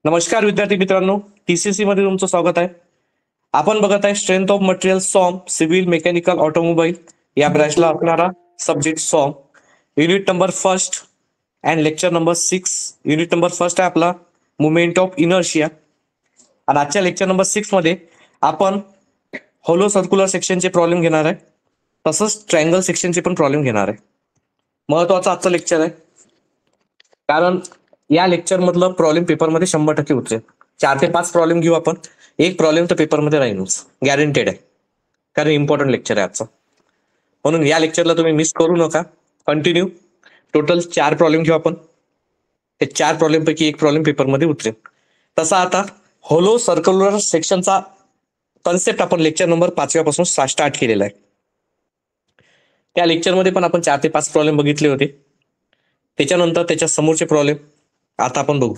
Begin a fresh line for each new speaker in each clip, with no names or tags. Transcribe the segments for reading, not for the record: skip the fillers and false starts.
नमस्कार विद्यार्थी मित्रांनो, टीसीसी मध्ये तुमचं स्वागत आहे. आपण बघत आहे strength of material SOM civil mechanical automobile या ब्रँचला असणारा subject SOM unit number first and lecture number 6. Unit number first आहे आपला मुवमेंट ऑफ इनर्शिया. आणि आजच्या लेक्चर नंबर 6 मध्ये आपण होलो सर्क्युलर सेक्शनचे प्रॉब्लेम घेणार आहे, तसंच ट्रायंगल सेक्शनचे पण प्रॉब्लेम घेणार आहे. महत्वाचं आजचं लेक्चर आहे, कारण या लेक्चर मधलं प्रॉब्लेम पेपरमध्ये 100% उतरेल. 4 ते 5 प्रॉब्लेम घेऊ आपण. एक प्रॉब्लेम तर पेपरमध्ये राहीलच, गॅरंटेड आहे, कारण इम्पॉर्टंट लेक्चर आहे आजचं. म्हणून या लेक्चरला तुम्ही मिस करू नका. कंटिन्यू टोटल 4 प्रॉब्लेम घेऊ आपण. हे 4 प्रॉब्लेम पैकी एक प्रॉब्लेम पेपरमध्ये उतरेल. तसा आता होलो सर्क्युलर सेक्शनचा कन्सेप्ट आपण लेक्चर नंबर 5 पासून स्टार्ट केलेला आहे. त्या लेक्चरमध्ये पण आपण 4 ते 5 प्रॉब्लेम बघितले होते. त्याच्यानंतर त्याच्या समोरचे प्रॉब्लेम आता आपण बघू.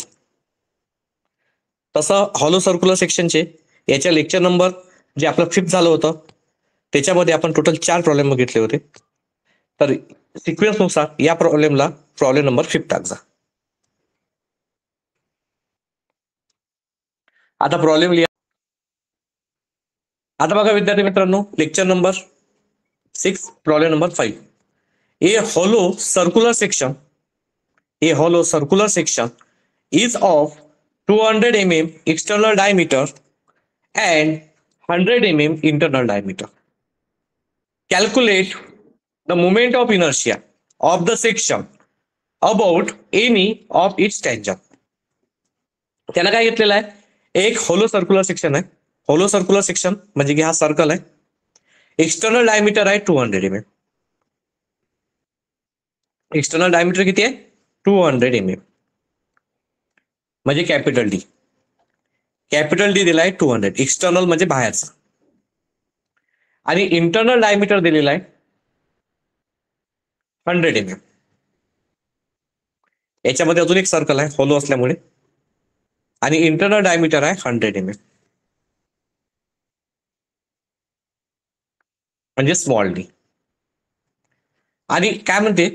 तसं हॉलो सर्क्युलर सेक्शनचे याच्या लेक्चर नंबर जे आपलं 5th झालं होतं त्याच्यामध्ये आपण टोटल 4 प्रॉब्लेम बघितले होते. तर सिक्वेन्स नुसार या प्रॉब्लेमला प्रॉब्लेम नंबर 5 टाकजा. आता प्रॉब्लेम लिहा. आता बघा विद्यार्थी मित्रांनो, lecture number 6 problem number 5. A hollow circular section is of 200 mm external diameter and 100 mm internal diameter. Calculate the moment of inertia of the section about any of its tangent. त्याला काय घेतलेलं आहे, एक होलो सर्क्युलर सेक्शन आहे. होलो circular section म्हणजे की हा circle आहे. एक्सटर्नल डायमीटर आहे 200 mm. एक्सटर्नल डायमीटर किती आहे? 200 mm. म्हणजे कॅपिटल डी. कॅपिटल डी दिलाय 200. एक्सटर्नल म्हणजे बाहेरचा. आणि इंटरनल डायमीटर दिलेला आहे 100 mm. याच्यामध्ये अजून एक सर्कल आहे होलो असल्यामुळे, आणि इंटरनल डायमीटर आहे 100 mm म्हणजे स्मॉल डी. आणि काय म्हणते,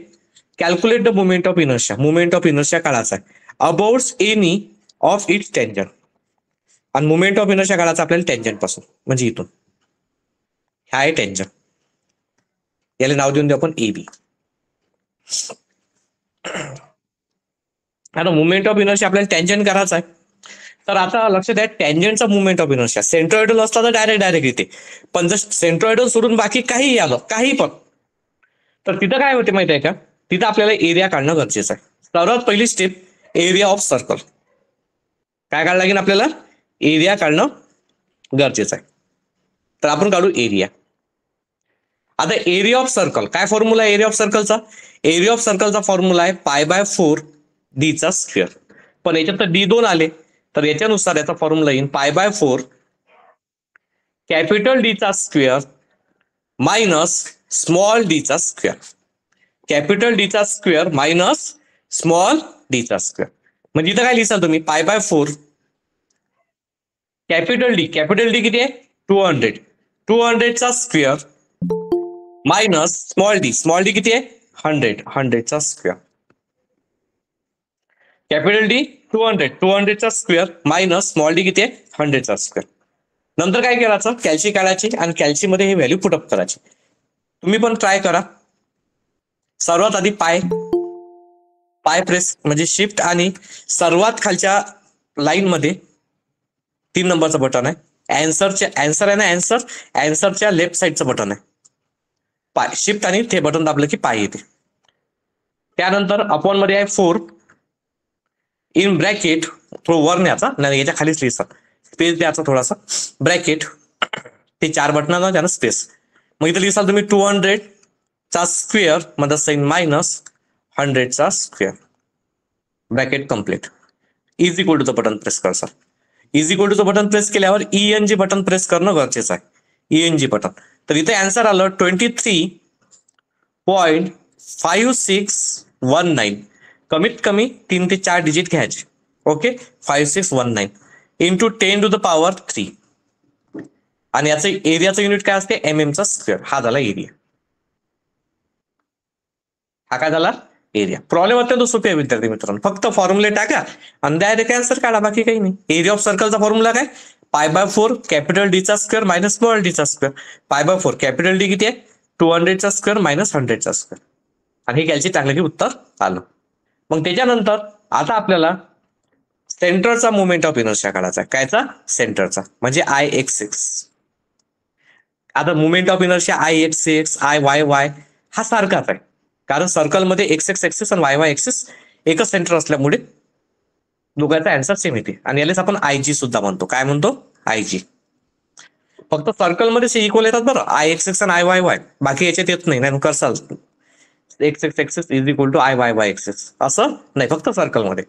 calculate the movement of inertia. Movement of inertia काढायचा आहे about any of its tangent. आणि मुवमेंट ऑफ इनर्शिया काढायचा आपल्याला टेंजंट पासून, म्हणजे इथून हा आहे टेंजंट. याला नाव देऊन देऊ आपण एबी. आता मुवमेंट ऑफ इनर्शिया आपल्याला टेंजंट करायचा आहे. तर आता लक्षात द्या, टेंजंटचा मुवमेंट ऑफ इनर्शिया सेंट्रोइडल असला तर डायरेक्ट येते. पण जर सेंट्रोइडल सोडून बाकी काही आलं, काही पण, तर तिथं काय होते माहिती आहे का, तिथं आपल्याला एरिया काढणं गरजेचं आहे. सर्वात पहिली स्टेप एरिया ऑफ सर्कल. काय काढायला लागेल आपल्याला? एरिया काढणं गरजेचं आहे. तर आपण काढू एरिया. आता एरिया ऑफ सर्कल काय फॉर्म्युला आहे? एरिया ऑफ सर्कलचा फॉर्म्युला आहे π/4 d चा स्क्वेअर. पण याच्यात तर d2 आले, तर याच्यानुसार याचा फॉर्म्युला येईल π/4 कॅपिटल डी चा स्क्वेअर मायनस स्मॉल डी चा स्क्वेअर. कॅपिटल डी चा स्क्वेअर मायनस स्मॉल डी चा स्क्वेअर. म्हणजे इथं काय लिहिसाल तुम्ही? π/4 कॅपिटल डी किती आहे? 200 चा स्क्वेअर मायनस स्मॉल डी किती आहे? 100 चा स्क्वेअर. कॅपिटल डी 200 चा स्क्वेअर मायनस स्मॉल डी किती आहे? 100 चा स्क्वेअर. नंतर काय करायचं? कॅल्सी काढायची आणि कॅल्सी मध्ये हे व्हॅल्यू पुटअप करायची. तुम्ही पण ट्राय करा. सर्वात आधी पाय प्रेस म्हणजे शिफ्ट, आणि सर्वात खालच्या लाईन मध्ये 3 नंबरचं बटन आहे. आन्सर आहे ना, आन्सरच्या लेफ्ट साईडचं बटन आहे. पाय शिफ्ट आणि ते बटन दाबलं की पाय येते. त्यानंतर अपॉन मध्ये आहे 4 इन ब्रॅकेट, थोडं वर न्यायचा, नाही याच्या खालीच लिहायचा, स्पेस द्यायचा थोडासा, ब्रॅकेट ते 4 बटन त्यानं स्पेस. मग इथे लिहिसाल तुम्ही 200 चा स्क्वेअर मध्ये साइन मायनस 100 चा square, bracket complete. Is equal to चं बटन प्रेस करसा. इज इक्वल टू चं बटन प्रेस केल्यावर ENG बटन प्रेस करणं गरजेचं आहे. ENG button. तर इथे आन्सर आलं 23.5619. कमीत कमी 3 ते 4 डिजिट घ्यायचे. Okay, 5619 into 10 to the power 3. आणि याचं एरियाचं युनिट काय असते? MM चा स्क्वेअर. हा झाला एरिया. हा काय झाला? एरिया. प्रॉब्लेम अत्यंत सोपी आहे विद्यार्थी मित्रांनो. फक्त फॉर्म्युले टाका आणि डायरेक्ट आन्सर काढा, बाकी काही नाही. एरिया ऑफ सर्कलचा फॉर्म्युला काय? π/4 कॅपिटल डी चा स्क्वेअर मायनस स्मॉल डी चा स्क्वेअर. π/4 कॅपिटल डी किती आहे? 200 चा स्क्वेअर मायनस 100 चा स्क्वेअर. आणि हे कॅल्सी टाकलं की उत्तर आलं. मग त्याच्यानंतर आता आपल्याला सेंटरचा मोमेंट ऑफ इनर्शिया काढायचा. कायचा? सेंटरचा, म्हणजे I(x)(x). आता moment of inertia I(x)(x), I(y)(y) हा सारखाच आहे, कारण सर्कलमध्ये x(x) ऍक्सिस आणि y(y) ऍक्सिस एकच सेंटर असल्यामुळे दोघांचा आन्सर सेम येते. आणि यालाच आपण IG सुद्धा म्हणतो. काय म्हणतो? IG. फक्त सर्कलमध्ये इक्वल येतात बरं, I(x)(x) आणि I(y)(y). बाकी याच्यात येत नाही. नाही करसाल x(x) axis is equal to I(y)(y) axis, असं नाही, फक्त सर्कलमध्ये.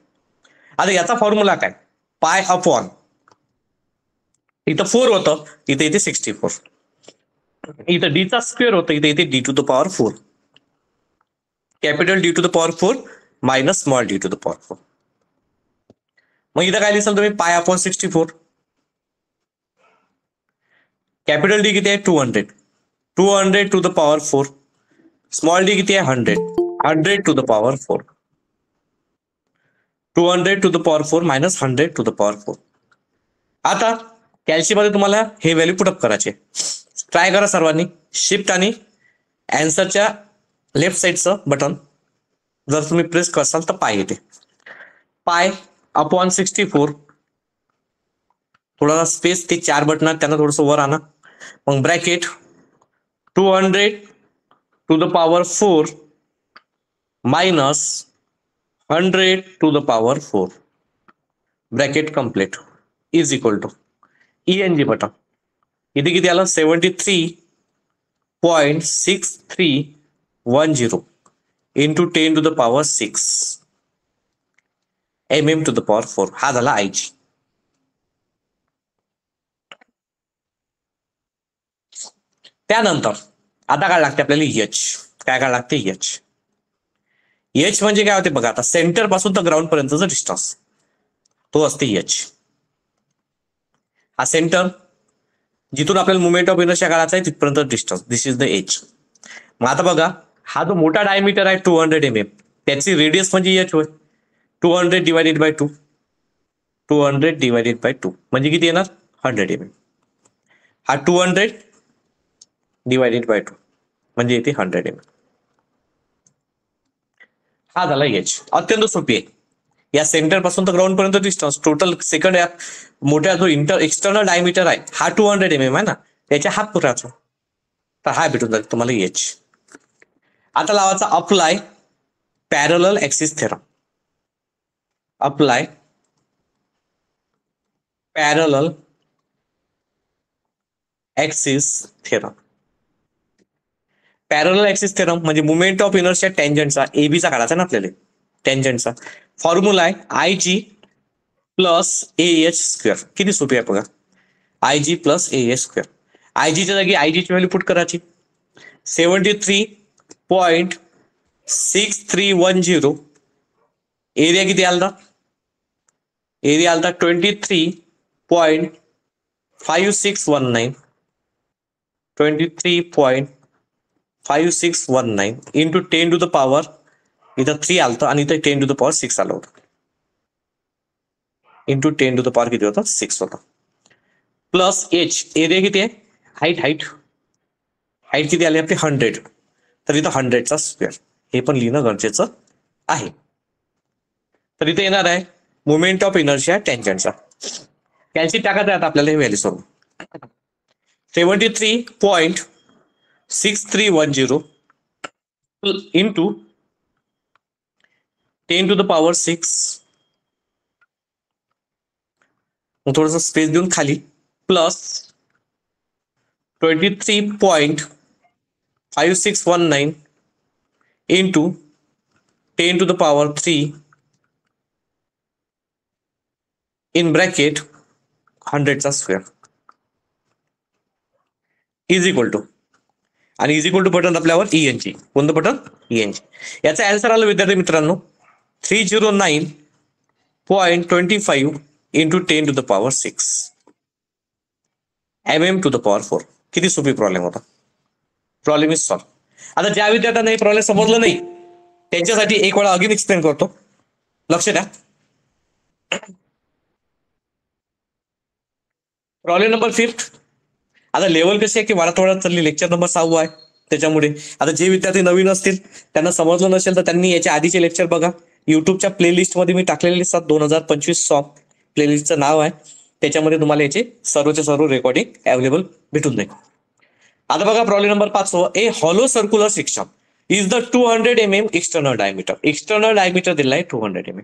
आता याचा फॉर्म्युला काय? पाय अपॉन, इथं 4 होतं, इथे येते 64. इथं डी चा स्क्वेअर होतं, इथे येते d to the power 4. Capital D to the power 4 minus small D to the power 4. मग इथं काय लिहिसाल तुम्ही? Pi upon 64. कॅपिटल डी किती आहे? 200. 200 to the power 4. Small D किती आहे? 100. 100 to the power 4. 200 to the power 4 minus 100 to the power 4. आता कॅल्सीमध्ये तुम्हाला हे व्हॅल्यू पुटअप करायचे. ट्राय करा सर्वांनी. शिफ्ट आणि आन्सरच्या लेफ्ट साईडचं बटन जर तुम्ही प्रेस करसाल तर पाय येते. Pi upon 64. थोडासा स्पेस, ते 4 बटन त्यांना थोडंसं वर आणा. मग bracket 200 to the power 4 minus 100 to the power 4. Bracket complete is equal to ENG button. इथे किती आलं? 73.6310 into 10 to the power 6 mm to the power 4. हा झाला IG. त्यानंतर आता काय लागते आपल्याला? H. काय लागते? H. H म्हणजे काय होते बघा, आता सेंटर पासून तर ग्राउंड पर्यंतचा डिस्टन्स तो असते H. हा सेंटर जिथून आपल्याला मुवमेंट ऑफ इनर्शिया काढायचा आहे तिथपर्यंत distance, this is the H. मग आता बघा, हा जो मोठा डायमीटर आहे 200 mm, त्याची रेडियस म्हणजे H होय. 200 डिवायडेड बाय 2. 200 डिवायडेड बाय 2 म्हणजे किती येणार? 100 mm. हा 200 डिवायडेड बाय 2 म्हणजे येते 100 mm. हा झाला H. अत्यंत सोपी आहे. या सेंटर पासून तर ग्राउंड पर्यंत डिस्टन्स टोटल सेकंड, या मोठ्या जो एक्सटर्नल डायमीटर आहे हा 200 mm आहे ना, त्याच्या हाफ पुराचा, तर हा भेटून जाईल तुम्हाला H. आता लावायचा apply parallel axis theorem. Apply parallel axis theorem. Parallel axis theorem म्हणजे मुवमेंट ऑफ इनर्शिया टेंजंटचा एबीचा काढायचा ना आपल्याला. टेंजंटचा फॉर्म्युला आहे IG प्लस AH स्क्वेअर. किती सोपी आहे बघा. IG plus AH square. आयजीच्या जागी IG ची व्हॅल्यू पुट करायची. 73.6310. एरिया किती आलता? एरिया आलता 23.5619. 23.5619 इंटू 10 टू द पॉवर, इथं 3 आलतं आणि इथं 10 टू द पॉवर 6 आलं होतं. इंटू 10 टू द पॉवर किती होता? 6 होता. प्लस H, एरिया किती आहे? हाईट किती आली आपली? 100. तर इथं 100चा स्क्वेअर हे पण लिहिणं गरजेचं आहे. तर इथे येणार आहे मुवमेंट ऑफ इनर्शिया टेंजंटचा. कॅल्सी टाकायचं आहे आपल्याला हे व्हॅल्यू सोडून. 73.6310 इंटू 10 टू द पॉवर 6. मग थोडंसं स्पेस देऊन खाली plus 23.5619 into 10 to the power 3 in bracket 100चा स्क्वेअर इज इक्वल टू, आणि इज इक्वल टू बटन आपल्यावर ENG. कोणतं बटन? ENG. याचा आन्सर आलं विद्यार्थी मित्रांनो 309.25 into 10 to the power 6 mm to the power 4. किती सोपी प्रॉब्लेम होता. Problem is solve. आता ज्या विद्यार्थ्यांना हे प्रॉब्लेम समजलं नाही त्यांच्यासाठी एक वेळा अगेन एक्सप्लेन करतो, लक्ष द्या. Problem number 5. आता लेवल कशी आहे की वाढत चालली, लेक्चर नंबर 6 आहे. त्याच्यामुळे आता जे विद्यार्थी नवीन असतील, त्यांना समजलं नसेल तर त्यांनी याच्या आधीचे लेक्चर बघा. युट्यूबच्या प्लेलिस्ट मध्ये मी टाकलेले असतात 2025 सॉन्ग प्लेलिस्टचं नाव आहे. त्याच्यामध्ये तुम्हाला याचे सर्वचे सर्व रेकॉर्डिंग अवेलेबल भेटून जाईल. आता बघा problem number 5. A hollow circular section is the 200 mm external diameter. External diameter दिलाय 200 mm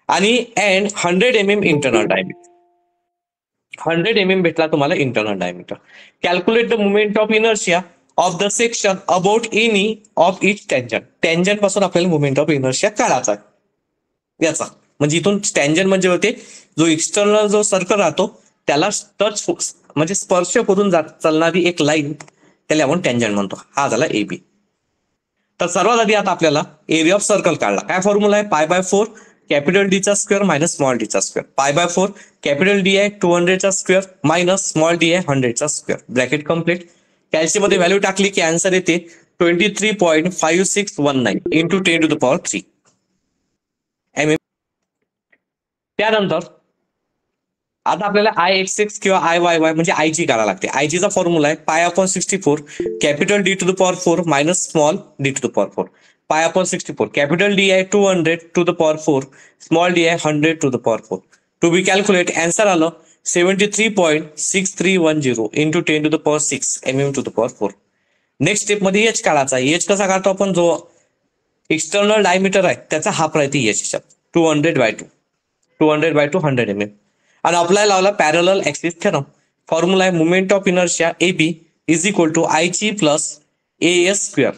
आणि and 100 mm internal diameter. 100 mm भेटला तुम्हाला internal diameter. Calculate the movement of inertia of the section about any of each tangent. Tangent पासून आपल्याला movement of inertia काढायचा याचा. म्हणजे इथून टँजंट म्हणजे होते जो एक्सटर्नल जो सर्कल राहतो त्याला टच म्हणजे स्पर्श करून चालणारी एक लाईन, त्याला आपण टँजंट म्हणतो. हा झाला एबी. तर सर्वात आधी आता आपल्याला एरिया ऑफ सर्कल काढला. काय फॉर्म्युला आहे? π/4 कॅपिटल डीचा स्क्वेअर मायनस स्मॉल डीचा स्क्वेअर. π/4 कॅपिटल डी आहे 200 चा स्क्वेअर मायनस स्मॉल डी आहे 100 चा स्क्वेअर. Bracket complete. कॅल्शियम मध्ये व्हॅल्यू टाकली की आन्सर येते 23.5619 इंटू 10⁻³ mm. त्यानंतर आता आपल्याला IXX किंवा IYY म्हणजे आयजी काढायला लागते. आयजीचा फॉर्म्युला आहे π/64 capital D⁴ minus small D⁴. π/64 capital D आहे 200⁴ स्मॉल डी आहे 100⁴. टू बी कॅल्क्युलेट आन्सर आलं 73.6310 इंटू 10⁻6 mm². नेक्स्ट स्टेप मध्ये एच काढायचा. एच कसा काढतो आपण? जो एक्सटर्नल डायमीटर आहे त्याचा हाफ राहते एच. 200/2 200/2 100 mm. आणि अप्लाय लावला पॅरलल ऍक्सिस थेरम. फॉर्म्युला आहे movement of inertia AB is equal to IG plus AS square.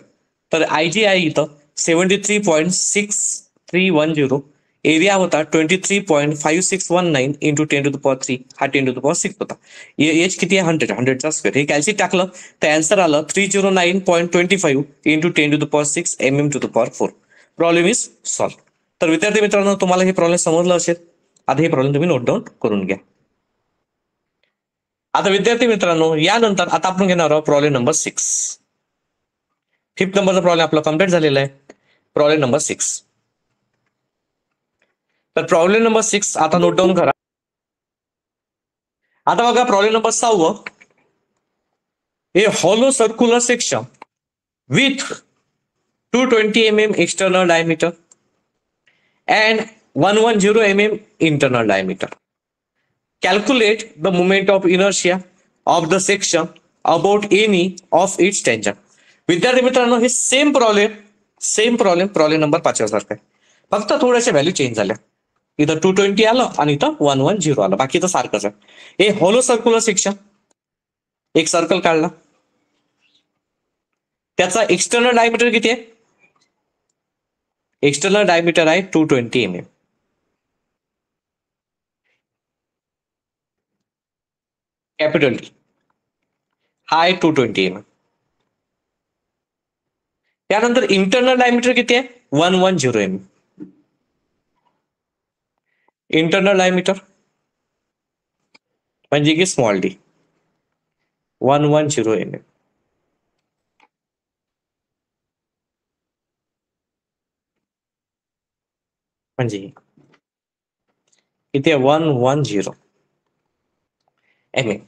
तर IG आहे इथं 73.6310. एरिया होता 23.5619 इंटू 10⁻³ हा 10⁻6 होता. एच किती आहे? 100चा स्क्वेअर. हे कॅल्सी टाकलं तर आन्सर आलं 309.25 into 10⁻6 mm². Problem is solve. तर विद्यार्थी मित्रांनो, तुम्हाला हे प्रॉब्लेम समजलं असेल. आता हे प्रॉब्लेम तुम्ही नोट डाऊन करून घ्या. आता विद्यार्थी मित्रांनो, यानंतर आता आपण घेणार आहोत प्रॉब्लेम नंबर 6. 5th नंबरचा प्रॉब्लेम आपला कम्प्लीट झालेला आहे. Problem number 6. तर प्रॉब्लेम नंबर 6 आता नोट डाऊन करा. आता बघा problem number 6. A hollow circular section with 220 mm external diameter and 110 mm internal diameter. Calculate the moment of inertia of the section about any of its tangent. विद्यार्थी मित्रांनो, हे same problem number 5 सारखा आहे. फक्त थोड्याशा व्हॅल्यू चेंज झाल्या. इथं 220 आलं आणि इथं 110 आलं. बाकी तर सारखंच आहे. हे हॉलो सर्क्युलर सेक्शन, एक सर्कल काढला, त्याचा एक्सटर्नल डायमीटर किती आहे? एक्सटर्नल डायमीटर आहे 220 mm. कॅपिटल डी हा आहे 220 mm. त्यानंतर इंटरनल डायमीटर किती आहे? 110 mm. इंटरनल डायमीटर म्हणजे की स्मॉल डी 110 mm. म्हणजे किती आहे? 110 mm.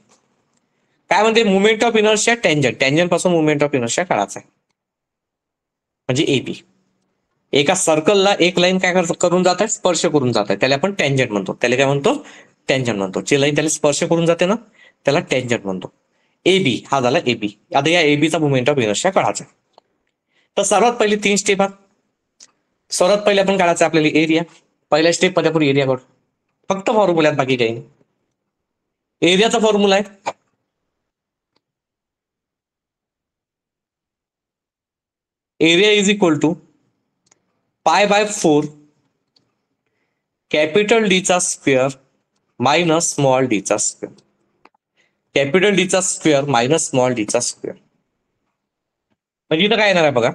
काय म्हणते? मुवमेंट ऑफ इनर्शिया टँजंट पासून मुवमेंट ऑफ इनर्शिया काढायचा आहे. म्हणजे एबी. एका सर्कलला एक लाईन काय करून जात आहे? स्पर्श करून जात आहे. त्याला आपण टँजंट म्हणतो. त्याला काय म्हणतो? टँजंट म्हणतो. जे लाईन त्याला स्पर्श करून जाते ना त्याला टँजंट म्हणतो. एबी हा झाला एबी. आता या एबीचा मुवमेंट ऑफ इनर्शिया काढायचा. तर सर्वात पहिले 3 स्टेप आहेत. सर्वात पहिले आपण काढायचं आपल्याला एरिया. पहिल्या स्टेप मध्ये आपण एरिया काढू. फक्त फॉर्म्युल्यात, बाकी काही नाही. एरियाचा फॉर्म्युला आहे area is equal to π/4 capital डीचा स्क्वेअर मायनस स्मॉल डीचा स्क्वेअर. कॅपिटल डीचा स्क्वेअर मायनस स्मॉल डीचा स्क्वेअर. म्हणजे इथं काय येणार आहे बघा,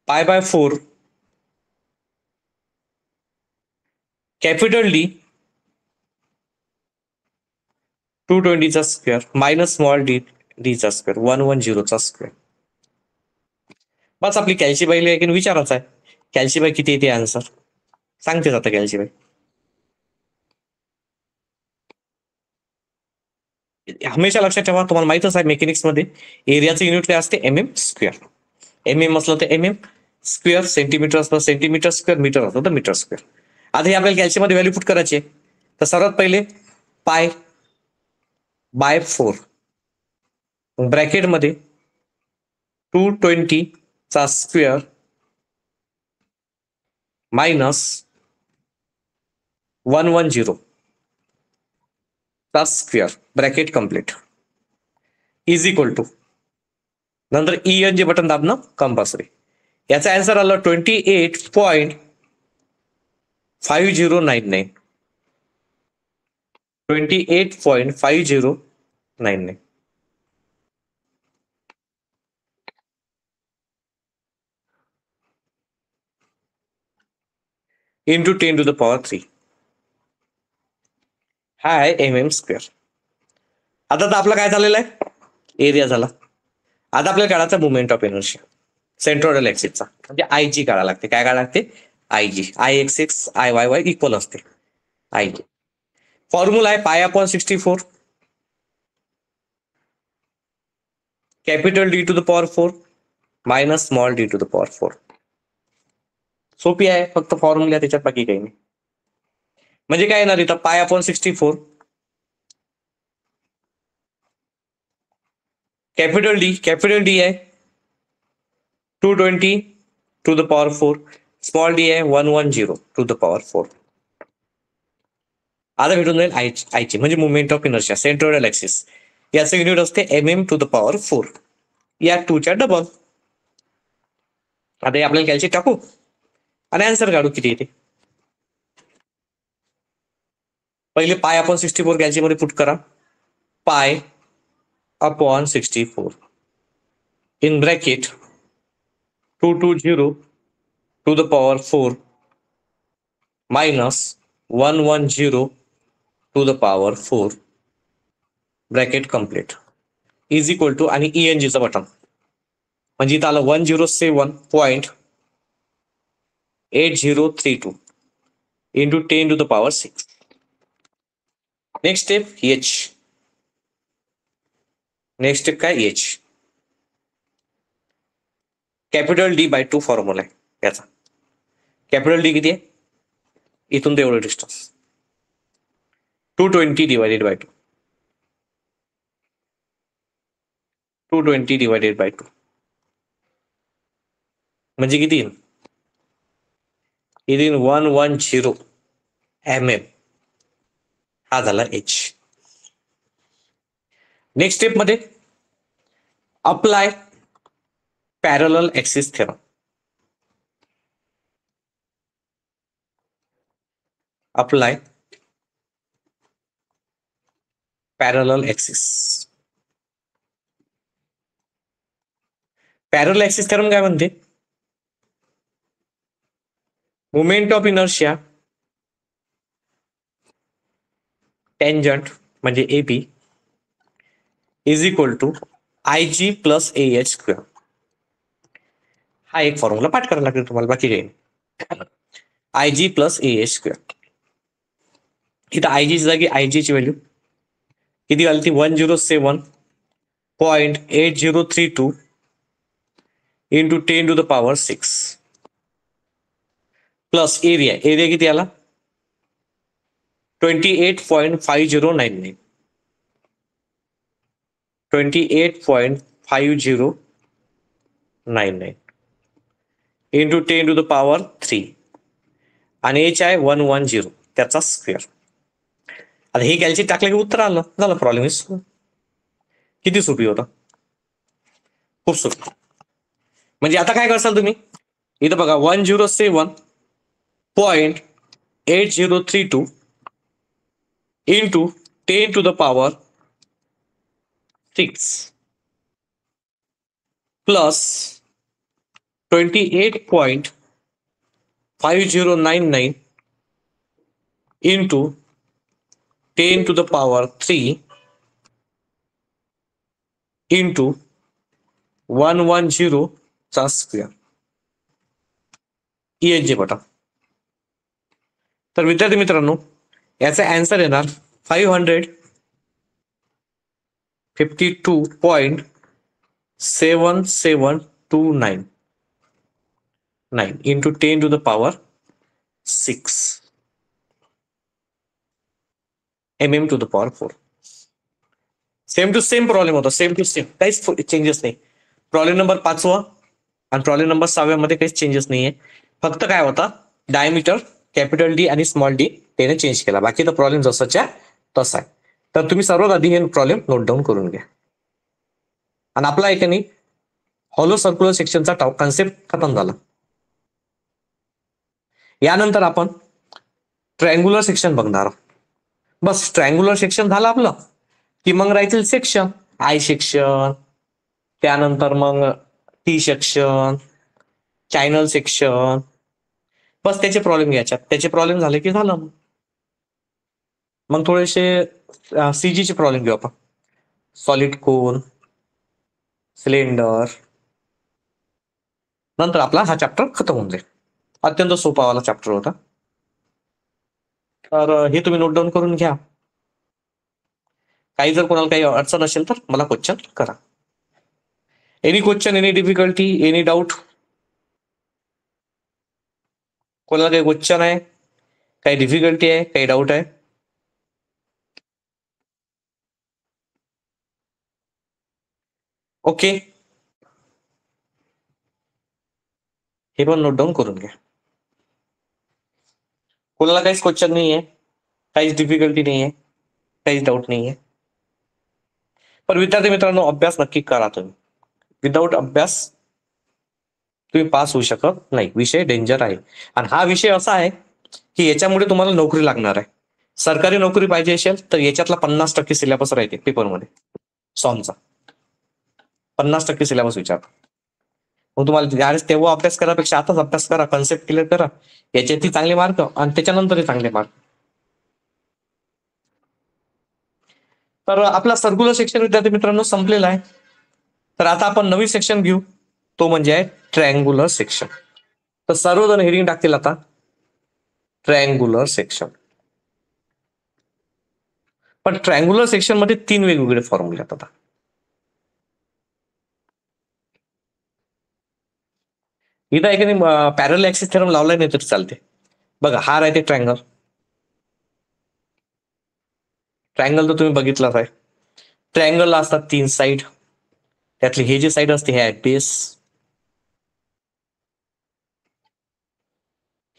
π/4 कॅपिटल डी 220 चा स्क्वेअर मायनस स्मॉल डी चा स्क्वेअर 110 चा स्क्वेअर. बस आपली कॅल्शिबाई लेकिन विचारायचा आहे. कॅल्शिबाई किती येते आन्सर सांगते आता कॅल्शिबाई. हमेशा लक्षात ठेवा, तुम्हाला माहितच आहे मेकॅनिक्स मध्ये एरियाचं युनिट काय असते, MM². MM असलं तर MM², सेंटीमीटर असलं सेंटीमीटर स्क्वेअर, मीटर असलं तर मीटर स्क्वेअर. आता हे आपल्याला कॅल्शियम मध्ये व्हॅल्यू पुट करायची आहे. तर सर्वात पहिले पाय बाय 4 ब्रॅकेटमध्ये 220 चा स्क्वेअर मायनस 110 चा square bracket complete is equal to, नंतर EN जे बटन दाबणं कंपल्सरी. याचा आन्सर आलं 28.5099. 28.5099 इंटू 10⁻³ हा आहे MM². आता तर आपला काय झालेला आहे, एरिया झाला. आता आपल्याला काढायचा मुवमेंट ऑफ इनर्शिया सेंट्रोइडल ऍक्सिसचा, म्हणजे IG काढायला लागते. काय काढायला लागते, IG. IXX IYY इक्वल असते IG. फॉर्म्युला आहे π/64 capital D⁴ minus small D⁴. सोपी आहे, फक्त फॉर्म्युला त्याच्यात बाकी काही नाही. म्हणजे काय येणार इथं, π/64 कॅपिटल D आहे 220⁴, स्मॉल d आहे 110⁴. आता भेटून जाईल आयची म्हणजे movement of inertia centroidal axis. याचं युनिट असते MM⁴. या 2 च्या डबल. आता आपल्याला कॅल्शियम टाकू आणि आन्सर काढू किती येते. पहिले π/64 कॅल्शियम मध्ये पुट करा. π/64 in bracket 220⁴ minus 110⁴ bracket complete is equal to, आणि ENGचं बटन म्हणजे इथं आलं 107.8032 into 10⁶. Next step H. Next step काय H. कॅपिटल D/2 फॉर्म्युला आहे याचा. कॅपिटल D किती आहे, इथून ते एवढं डिस्टन्स 220/2. 220/2 म्हणजे किती येईल, 110 mm. हा झाला H. नेक्स्ट स्टेप मध्ये apply parallel axis theorem. Apply parallel axis. Parallel axis theorem काय म्हणते, मुवमेंट ऑफ इनर्शिया टेंजंट म्हणजे AP is equal to IG plus AH². हा एक फॉर्म्युला पाठ करायला लागेल तुम्हाला, बाकी काही नाही. IG plus AH². इथं IG ची जागी IG ची व्हॅल्यू किती घालती, 107.8032 इंटू 10⁶ प्लस एरिया किती आला 28.5099. 28.5099 इंटू 10⁻³ आणि H आहे 110 त्याचा स्क्वेअर. आता हे कॅल्शियम टाकलं की उत्तर आलं, झालं प्रॉब्लेम. किती सोपी होता, खूप सोपी. म्हणजे आता काय करसाल तुम्ही, इथं बघा 107.8032 इंटू 10⁶ प्लस 28.5099 इंटू 10⁻³ इंटू 110 चा स्क्वेअर EHJ बटा. तर विद्यार्थी मित्रांनो, याचा आन्सर येणार 552.7729 into 10⁶ mm to the power 4. Same to same problem होता, सेम टू सेम, काहीच चेंजेस नाही. प्रॉब्लेम नंबर 5 आणि प्रॉब्लेम नंबर 6 मध्ये काहीच चेंजेस नाहीये. फक्त काय होता, डायमीटर कॅपिटल डी आणि स्मॉल डी त्याने चेंज केला. बाकी तर प्रॉब्लेम जसाच्या तसा आहे. तर तुम्ही सर्वात आधी हे प्रॉब्लेम नोट डाऊन करून घ्या. आणि आपला एक नाही हॉलो सर्क्युलर सेक्शनचा कन्सेप्ट खतम झाला. यानंतर आपण ट्रायंग्युलर सेक्शन बघणार आहोत. बस ट्रायंग्युलर सेक्शन झालं आपलं की मग राहायचं सेक्शन, आय सेक्शन, त्यानंतर मग टी सेक्शन, चॅनल सेक्शन. बस त्याचे प्रॉब्लेम घ्यायच्यात. त्याचे प्रॉब्लेम झाले की झालं. मग थोडेसे सीजीचे प्रॉब्लेम घेऊ आपण. सॉलिड कोन, सिलेंडर, नंतर आपला हा चॅप्टर खतम होऊन जाईल. अत्यंत सोपावाला चॅप्टर होता. तर हे तुम्ही नोट डाऊन करून घ्या. काही जर कोणाला काही अडचण असेल तर मला क्वेश्चन करा. Any question, any difficulty, any doubt? कोणाला काही क्वेश्चन आहे, काही डिफिकल्टी आहे, काही डाऊट आहे? ओके, हे पण नोट डाऊन करून घ्या. कोणाला काहीच क्वेश्चन नाहीये, काहीच डिफिकल्टी नाहीये, काहीच डाऊट नाहीये. पण विद्यार्थी मित्रांनो, अभ्यास नक्की करा तुम्ही. विदाऊट अभ्यास तुम्ही पास होऊ शकत नाही. विषय डेंजर आहे. आणि हा विषय असा आहे की याच्यामुळे तुम्हाला नोकरी लागणार आहे. सरकारी नोकरी पाहिजे असेल तर याच्यातला 50% सिलेबस राहते पेपरमध्ये. सॉमचा 50% सिलेबस विचार. मग तुम्हाला ज्यावेळेस तेव्हा अभ्यास करापेक्षा आताच अभ्यास करा, कन्सेप्ट क्लिअर करा. याच्यातही चांगले मार्क आणि त्याच्यानंतरही चांगले मार्क. तर आपला सर्क्युलर सेक्शन विद्यार्थी मित्रांनो संपलेला आहे. तर आता आपण नवीन सेक्शन घेऊ, तो म्हणजे आहे ट्रायंग्युलर सेक्शन. तर सर्वजण हेडिंग टाकतील आता ट्रायंग्युलर सेक्शन. पण ट्रायंग्युलर सेक्शन मध्ये 3 वेगवेगळे फॉर्म्युले आहेत. आता इथं एखादी पॅरल ऍक्सिस थेरम लावलाय नाही तरी चालते. बघा, हा राहते ट्रायंगल. ट्रायंगल तर तुम्ही बघितलाच आहे. ट्रायंगलला असतात 3 साईड. त्यातली हे जी साईड असते हे आहे बेस,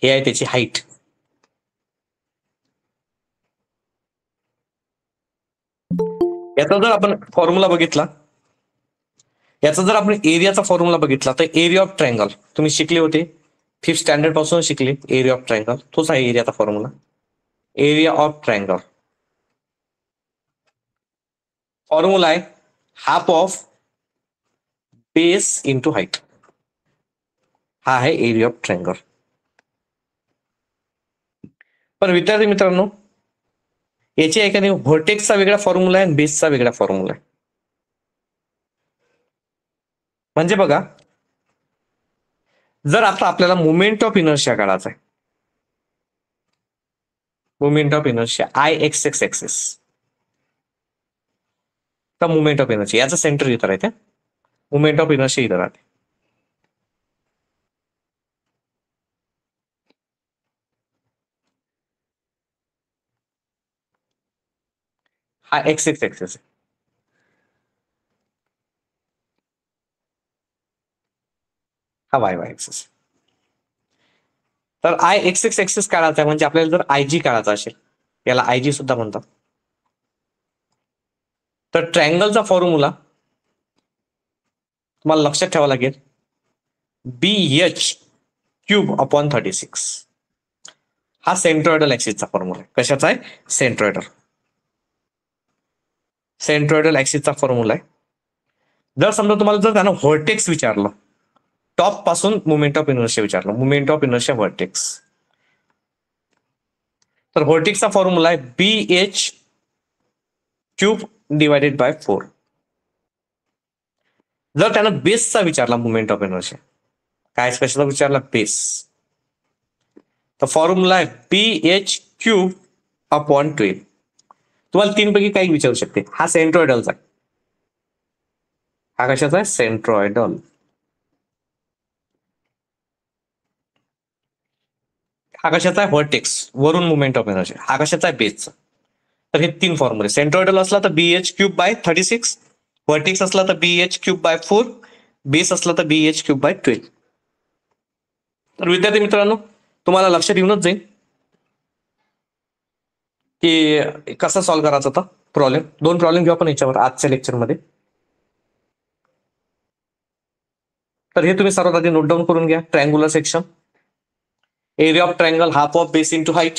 हे आहे त्याची हाईट. याचा जर आपण फॉर्म्युला बघितला, याचा जर आपण एरियाचा फॉर्म्युला बघितला तर एरिया ऑफ ट्रायंगल तुम्ही शिकले होते, 5th स्टँडर्ड पासून शिकले. एरिया ऑफ ट्रायंगल तोच आहे एरियाचा formula. Area of triangle formula आहे half of base into height. हा आहे एरिया ऑफ ट्रायंगल. पण विद्यार्थी मित्रांनो, याची एखादी व्हर्टेक्सचा वेगळा फॉर्म्युला आहे आणि बेसचा वेगळा फॉर्म्युला आहे. म्हणजे बघा, जर आता आपल्याला मुवमेंट ऑफ इनर्शिया काढायचा आहे, movement of inertia IXX axis, तर मुवमेंट ऑफ इनर्शिया याचं सेंटर इथं राहते. मुवमेंट ऑफ इनर्शिया इथं राहते. हा XX एक्सिस आहे. हा YY एक्सिस. तर IXX एक्सिस काढायचा आहे म्हणजे आपल्याला जर IG काढायचा असेल, याला IG सुद्धा म्हणतात, तर ट्रायंगलचा फॉर्म्युला तुम्हाला लक्षात ठेवावा लागेल BH³/36. हा सेंट्रॉइडल ऍक्सिसचा फॉर्म्युला आहे. कशाचा आहे? सेंट्रॉइडल. सेंट्रॉइडल ऍक्सिसचा फॉर्म्युला आहे. जर समजा तुम्हाला जर त्यानं व्हर्टेक्स विचारलं, टॉप पासून मुवमेंट ऑफ इनर्शिया विचारलं, मुवमेंट ऑफ इनर्शिया व्हर्टेक्स, तर व्हर्टेक्सचा फॉर्म्युला आहे BH³ / 4. जर त्यानं बेसचा विचारला मुवमेंट ऑफ इनर्शिया, काय कशाला विचारला, बेस, तर फॉर्म्युला आहे BH³ अपॉन 12. तुम्हाला तीनपैकी काही विचारू शकते. हा सेंट्रॉइडलचा आहे. हा कशाचा आहे, सेंट्रॉइडल. हा कशाचा आहे, व्हर्टेक्स, वरून मुवमेंट ऑफ एनर्जी. हा कशाचा आहे, बेसचा. तर हे तीन फॉर्म्युले, सेंट्रॉइडल असला तर BH³/36, व्हर्टेक्स असला तर BH³/4, बेस असला तर BH³/12. तर विद्यार्थी मित्रांनो, तुम्हाला लक्षात येऊनच जाईल की कसा सॉल्व्ह करायचा होता प्रॉब्लेम. दोन प्रॉब्लेम घेऊ आपण याच्यावर आजच्या लेक्चरमध्ये. तर हे तुम्ही सर्वात आधी नोट डाऊन करून घ्या. Triangular section, area of triangle half of base into height.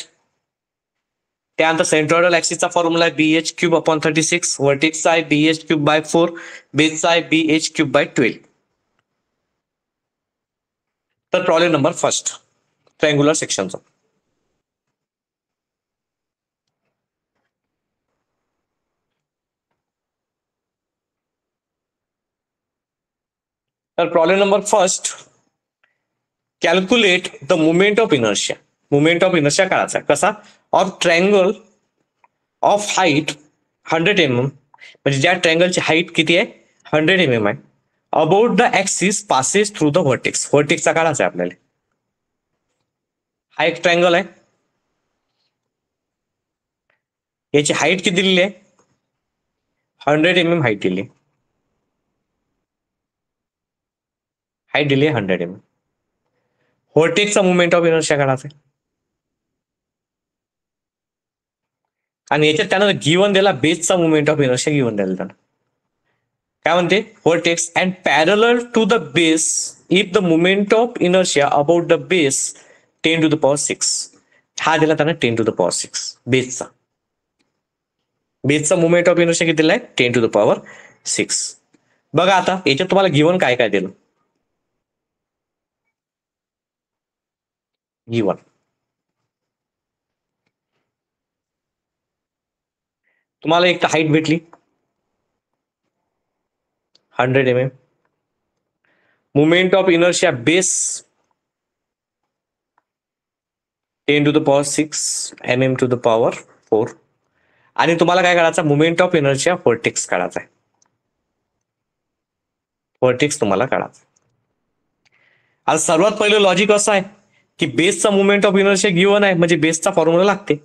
त्यानंतर सेंट्रॉइडल ऍक्सिसचा फॉर्म्युला आहे BH³/36, व्हर्टेक्सचा आहे BH³/4, बेसचा आहे BH³/12. तर प्रॉब्लेम नंबर फर्स्ट, ट्रायंगुलर सेक्शनचा. तर problem number first, calculate the movement of inertia. Movement of inertia काढायचा कसा, of triangle of height 100 mm, म्हणजे ज्या ट्रायंगलची हाईट किती आहे, 100 mm आहे, about the axis passes through the vertex. व्हर्टेक्सचा काढायचा आहे आपल्याला. हा एक ट्रायंगल आहे, याची हाईट किती दिलेली आहे, 100 mm हाईट दिली, हाईट दिली आहे 100 mm. व्हर्टेक्सचा मुवमेंट ऑफ इनर्शिया काढायचा आहे. आणि याच्यात त्यानं गिवन दिला बेसचा मुवमेंट ऑफ इनर्शिया गिवन दिला त्यानं. काय म्हणते, vertex and parallel to the base if the movement of inertia about the base 10⁶. हा दिला त्यानं 10⁶ बेसचा. बेसचा मुवमेंट ऑफ इनर्शिया किती दिलाय, 10⁶. बघा आता याच्यात तुम्हाला गिवन काय काय दिलं. गिवन तुम्हाला एक तर हाईट भेटली 100 mm, movement of inertia base 10⁶ mm⁴, आणि तुम्हाला काय करायचं, मुवमेंट ऑफ इनर्शिया व्हर्टेक्स काढायचा आहे. व्हर्टेक्स तुम्हाला काढायचा. आता सर्वात पहिलं लॉजिक असं आहे की बेसचा मुवमेंट ऑफ इनर्शिया गिवन आहे, म्हणजे बेसचा फॉर्म्युला लागते.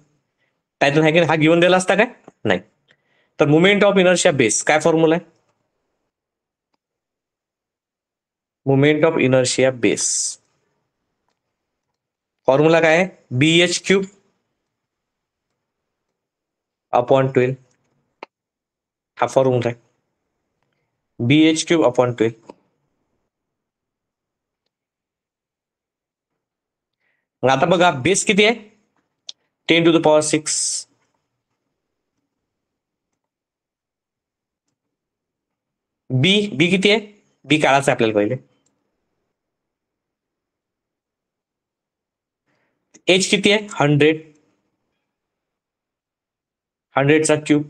त्यातून आहे की हा गिवन दिला असता काय, नाही. तर मुवमेंट ऑफ इनर्शिया बेस काय फॉर्म्युला आहे, movement of inertia base formula काय आहे, BH³/12. हा फॉर्म्युला आहे, BH³/12. मग आता बघा बेस किती आहे, 10⁶. बी किती आहे, बी काढायचं आपल्याला पहिले. एच किती आहे, 100, 100चा क्यूब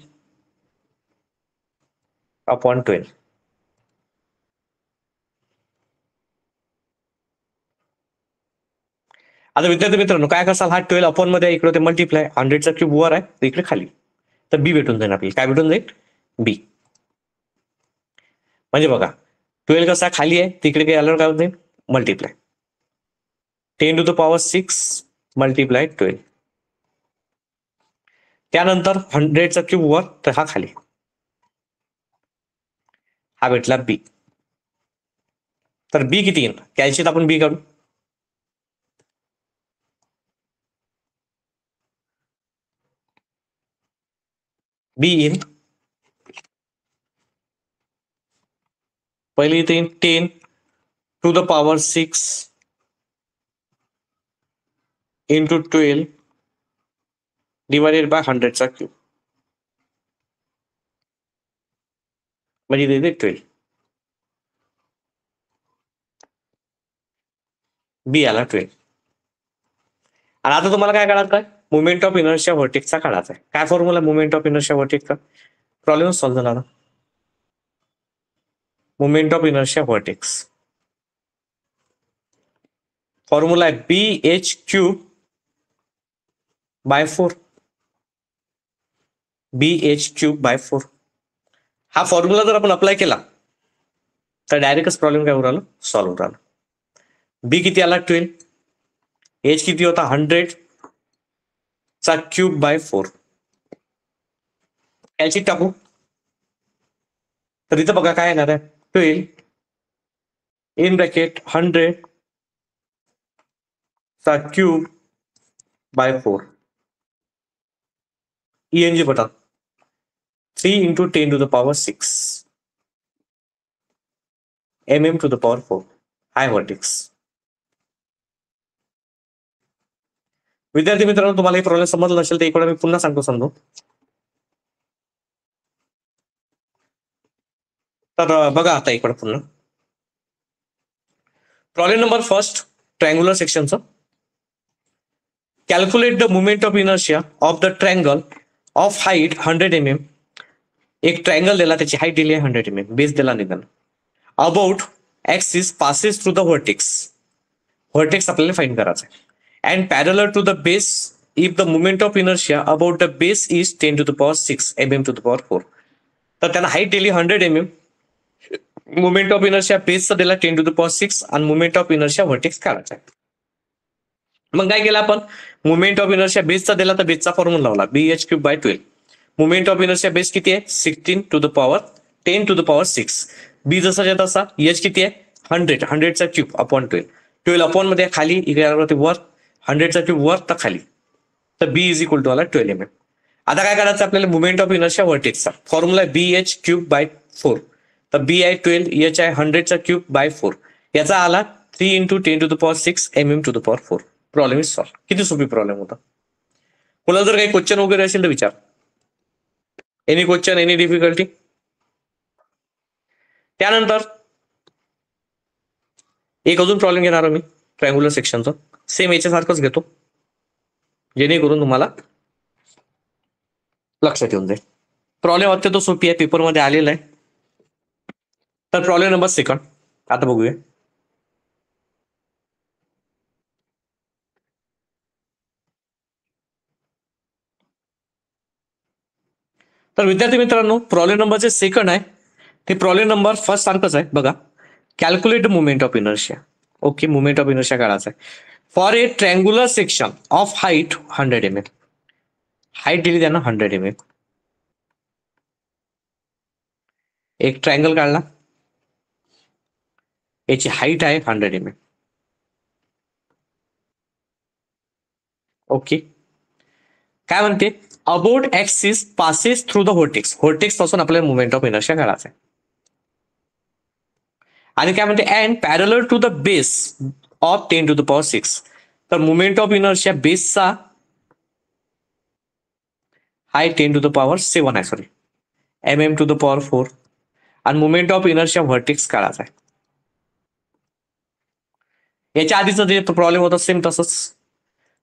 अपॉन 12. आता विद्यार्थी मित्रांनो काय करसाल, हा 12 अपॉन मध्ये इकडे ते मल्टिप्लाय, 100चा क्यूब वर आहे तर इकडे खाली, तर बी भेटून जाईल आपल्याला. काय भेटून जाईल, बी. म्हणजे बघा 12 कसा खाली आहे, तिकडे काही आल्यावर काय होते, मल्टिप्लाय 10⁶ मल्टिप्लाय 12. त्यानंतर 100चा क्यूब वर, तर हा खाली, हा भेटला बी. तर बी किती येईल, कॅल्शियम आपण बी काढू. बी येईल पहिले इथे 10⁶ इंटू 12 डिवायडेड बाय 100चा क्यूब, म्हणजे इथे 12. बी आला 12. आणि आता तुम्हाला काय काढायचं आहे, मुवमेंट ऑफ इनर्शिया व्हर्टेक्सचा काढायचा आहे. काय फॉर्म्युला मुवमेंट ऑफ इनर्शिया व्हर्टेक्सचा, प्रॉब्लेम सॉल्व्ह झाला ना. Moment of inertia vertex. Formula आहे BH³ बाय 4. BH³/4. हा फॉर्म्युला जर आपण अप्लाय केला तर डायरेक्टच प्रॉब्लेम काय होऊन सॉल्व्ह होऊन राहिला. बी किती आला 12, एच किती होता 100/3/4. याची टाकू तर इथं बघा काय येणार आहे 12 इन ब्रॅकेट 100/3/4 ENG बटा 3 into 10 to the power 6 mm to the power 4 high vertex. विद्यार्थी मित्रांनो, तुम्हाला हे प्रॉब्लेम समजलं नसेल तर एक वेळा मी पुन्हा सांगतो समजून. तर बघा आता एक वेळा पुन्हा प्रॉब्लेम नंबर फर्स्ट ट्रायंग्युलर सेक्शनचं. Calculate the movement of inertia of the triangle of height 100 mm. एक ट्रायंगल दिला, त्याची हाईट दिली आहे 100 mm, बेस दिला निदान. About axis passes through the vertex. Vertex आपल्याला फाइंड करायचं आहे. And parallel to the base if the movement of inertia about the base is 10 to the power 6 mm to the power 4. तर त्यांना height दिली 100 mm, movement of inertia बेसचा दिला 10 to the power 6 आणि movement of inertia vertex काढायचा आहे. मग काय केलं आपण, मुवमेंट ऑफ इनर्शिया बेसचा दिला तर बेसचा फॉर्म्युला लावला BH³/12. Movement of inertia base किती आहे 16 to the power 10 to the power 6. बी जसा तसा. एच किती आहे 100/3 अपॉन 12. 12 अपॉन मध्ये खाली इकडे वर 100/3 वर तर खाली. तर बी इज इक्वल टू आला 12 mm. आता काय करायचं आपल्याला, मुवमेंट ऑफ इनर्शिया व्हर्टेक्सचा फॉर्म्युला आहे BH³/4. तर बी आहे 12, एच आहे 100/3/4. याचा आला 3 into 10 to the power 6 mm to the power 4. Problem is solve. किती सोपी प्रॉब्लेम होता. कोणाला जर काही क्वेश्चन वगैरे असेल तर विचार. Any question, any difficulty. त्यानंतर एक अजून प्रॉब्लेम घेणार मी ट्रायंग्युलर सेक्शनचा, सेम याच्यासारखंच घेतो जेणेकरून तुम्हाला लक्षात येऊन जाईल. प्रॉब्लेम अत्यंत सोपी आहे, पेपरमध्ये आलेला आहे. तर प्रॉब्लेम नंबर सेकंड आता बघूया. तर विद्यार्थी मित्रांनो, प्रॉब्लेम नंबर जे सेकंड आहे ते प्रॉब्लेम नंबर फर्स्ट सारखंच आहे. बघा, calculate movement of inertia. Okay, movement of inertia काढायचा आहे for a triangular section of height 100 mm. Height दिली त्यांना 100 mm. एक ट्रायंगल काढला, याची हाईट आहे 100 mm. ओके, काय म्हणते, about axis passes through the vertex. Vertex पासून आपल्याला मुवमेंट ऑफ इनर्शिया काढायचा आहे. आणि काय म्हणते, and parallel to the base of 10 to the power 6. तर मुवमेंट ऑफ इनर्शिया बेसचा हाय 10 to the power 7 आहे, sorry mm to the power 4. आणि मुवमेंट ऑफ इनर्शिया व्हर्टेक्स काढायचा आहे. याच्या आधीचा जे प्रॉब्लेम होता सेम तसंच.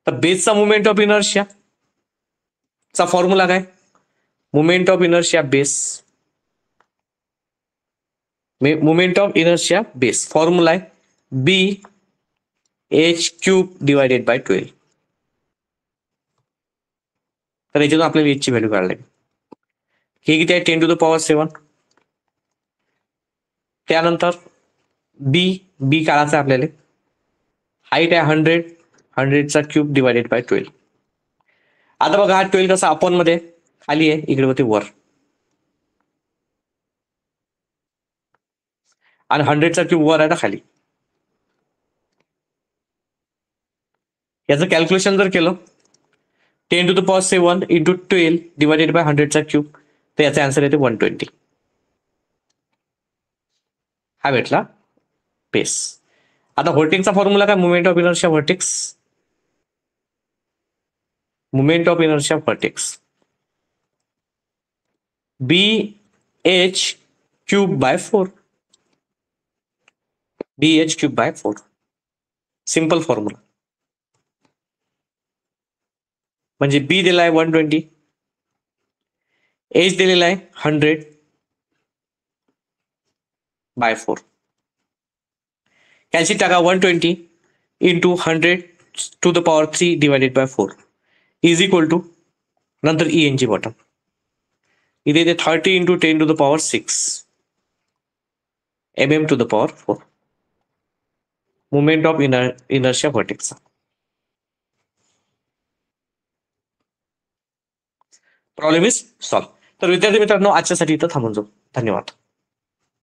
तर बेसचा मुवमेंट ऑफ इनर्शिया चा फॉर्म्युला काय, movement of inertia base, movement of inertia base formula आहे BH³/12. तर याच्यातून आपल्याला एचची व्हॅल्यू काढायला लागेल. हे किती आहे 10 to the power 7. त्यानंतर बी काढायचा आपल्याला, हाईट आहे 100/3/12. आता बघा, हा 12 कसा अपॉन मध्ये खाली आहे, इकडे होते वर, आणि 100/3 वर आहे ना खाली. याचं कॅल्क्युलेशन जर केलं 10 to the power 7 into 12 divided by 100/3, तर याचा आन्सर येते 120. हा भेटला बेस. आता व्हर्टेक्सचा फॉर्म्युला काय, movement of inertia vertex, movement of inertia vertex BH³/4. BH³/4 simple formula. म्हणजे बी दिलाय 120, एच दिलेला आहे 100, बाय 4. कॅल्सी टाका 120 into 100 to the power 3 divided by 4 is equal to नंतर ईएनजी बटन इथे येते 30 into 10 to the power 6 mm to the power 4 movement of inertia व्हर्टेक्सचा problem is solve. तर विद्यार्थी मित्रांनो आजच्यासाठी इथं थांबून जाऊ. धन्यवाद.